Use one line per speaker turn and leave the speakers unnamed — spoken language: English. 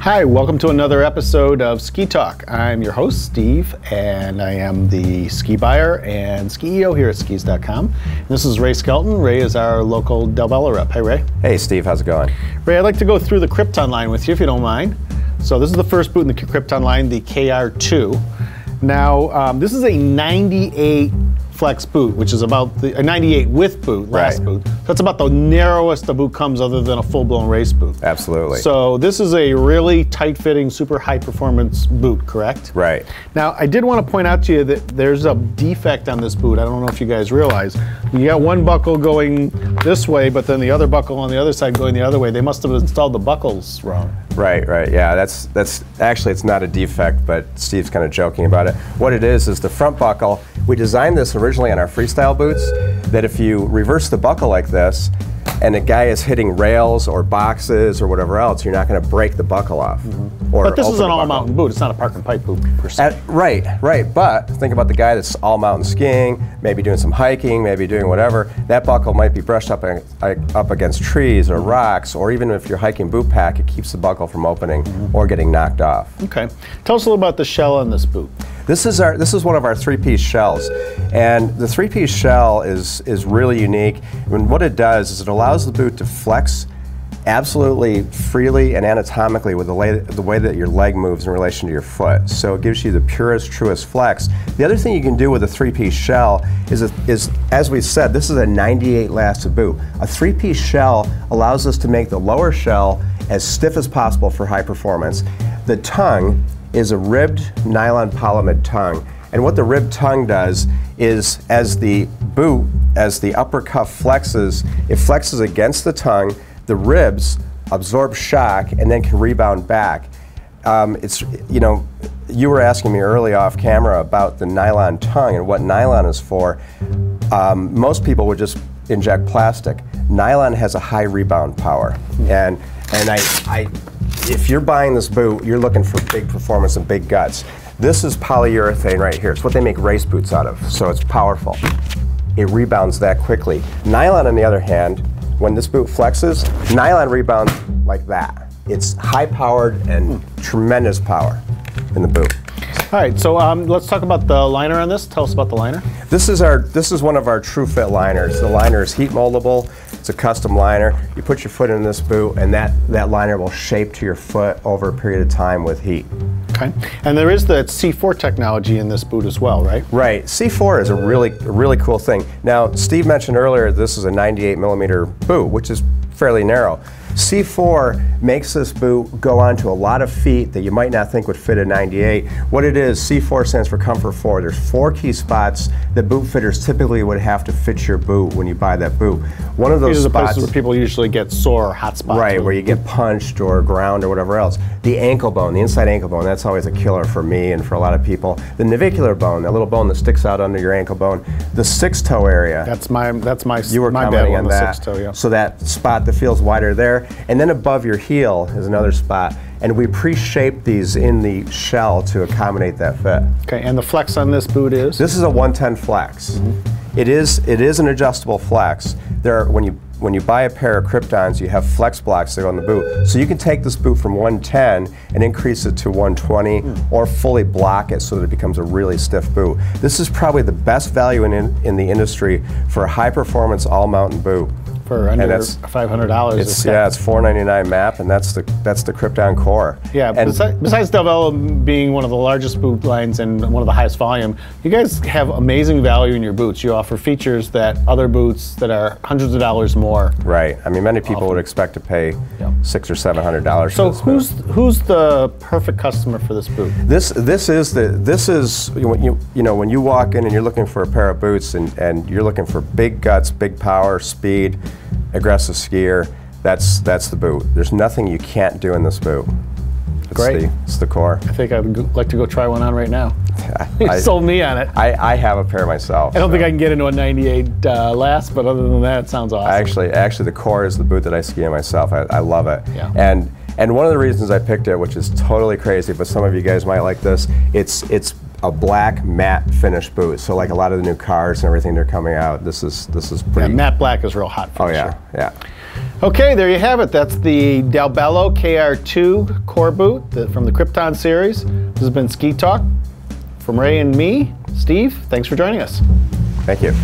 Hi, welcome to another episode of Ski Talk. I'm your host, Steve, and I am the ski buyer and CEO here at skis.com. This is Ray Skelton. Ray is our local Dalbello rep. Hey, Ray.
Hey, Steve. How's it going?
Ray, I'd like to go through the Krypton line with you, if you don't mind. So this is the first boot in the Krypton line, the KR2. Now, this is a 98 flex boot, which is about a 98 width boot, last boot. That's about the narrowest the boot comes other than a full-blown race boot.
Absolutely.
So this is a really tight-fitting, super high-performance boot, correct?
Right.
Now, I did want to point out to you that there's a defect on this boot. I don't know if you guys realize. You got one buckle going this way, but then the other buckle on the other side going the other way. They must have installed the buckles wrong.
Right, right. Yeah, that's actually, it's not a defect, but Steve's kind of joking about it. What it is the front buckle. We designed this originally on our freestyle boots, that if you reverse the buckle like this, and a guy is hitting rails or boxes or whatever else, you're not going to break the buckle off.
But this is an all-mountain boot. It's not a park and pipe boot per se.
Right, right. But think about the guy that's all mountain skiing, maybe doing some hiking, maybe doing whatever. That buckle might be brushed up against trees or rocks, or even if you're hiking boot pack, it keeps the buckle from opening or getting knocked off.
Okay. Tell us a little about the shell on this boot.
This is one of our three-piece shells, and the three-piece shell is really unique. And what it does is it allows the boot to flex absolutely freely and anatomically with the way that your leg moves in relation to your foot. So it gives you the purest, truest flex. The other thing you can do with a three-piece shell is, as we said, this is a 98 lasted boot. A three-piece shell allows us to make the lower shell as stiff as possible for high performance. The tongue is a ribbed nylon polyamide tongue. And what the ribbed tongue does is, as the upper cuff flexes, it flexes against the tongue, the ribs absorb shock and then can rebound back. You were asking me early off camera about the nylon tongue and what nylon is for. Most people would just inject plastic. Nylon has a high rebound power. And if you're buying this boot, you're looking for big performance and big guts. This is polyurethane right here. It's what they make race boots out of, so it's powerful. It rebounds that quickly. Nylon, on the other hand, when this boot flexes, nylon rebounds like that. It's high-powered and tremendous power in the boot.
All right, so let's talk about the liner on this. Tell us about the liner.
This is one of our true fit liners. The liner is heat moldable. It's a custom liner. You put your foot in this boot, and that liner will shape to your foot over a period of time with heat.
Okay, and there is the C4 technology in this boot as well, right?
Right. C4 is a really cool thing. Now, Steve mentioned earlier this is a 98 millimeter boot, which is fairly narrow. C4 makes this boot go onto a lot of feet that you might not think would fit a 98. What it is, C4 stands for Comfort 4. There's 4 key spots that boot fitters typically would have to fit your boot when you buy that boot. One of those
spots, the places where people usually get sore or hot spots.
Right, where you get punched or ground or whatever else. The ankle bone, the inside ankle bone, that's always a killer for me and for a lot of people. The navicular bone, that little bone that sticks out under your ankle bone. The 6-toe area.
That's my
you were
my
commenting
bad
on
the
that.
6-toe, yeah.
So that spot that feels wider there. And then above your heel is another spot. And we pre-shaped these in the shell to accommodate that fit.
Okay, and the flex on this boot is?
This is a 110 flex. It is an adjustable flex. When you buy a pair of Kryptons, you have flex blocks that go on the boot. So you can take this boot from 110 and increase it to 120 or fully block it so that it becomes a really stiff boot. This is probably the best value in the industry for a high performance all mountain boot.
For under $500.
It's $499 MAP, and that's the Krypton core.
Yeah, and besides Dalbello being one of the largest boot lines and one of the highest volume, you guys have amazing value in your boots. You offer features that other boots that are hundreds of dollars more.
Right. I mean, many people would expect to pay $600 or $700
so
for this boot.
who's the perfect customer for this boot?
This is when you walk in and you're looking for a pair of boots and you're looking for big guts, big power, speed, aggressive skier, that's the boot. There's nothing you can't do in this boot.
Great.
It's the core.
I think I'd like to go try one on right now. You sold me on it.
I have a pair myself.
I don't think I can get into a 98 last, but other than that, it sounds awesome.
Actually, the core is the boot that I ski in myself. I love it.
Yeah.
And one of the reasons I picked it, which is totally crazy, but some of you guys might like this, it's a black matte finish boot. So like a lot of the new cars and everything they're coming out, this is pretty.
Yeah, matte black is real hot for
sure. Yeah.
Okay, there you have it. That's the Dalbello KR2 core boot from the Krypton series. This has been Ski Talk from Ray and me, Steve. Thanks for joining us.
Thank you.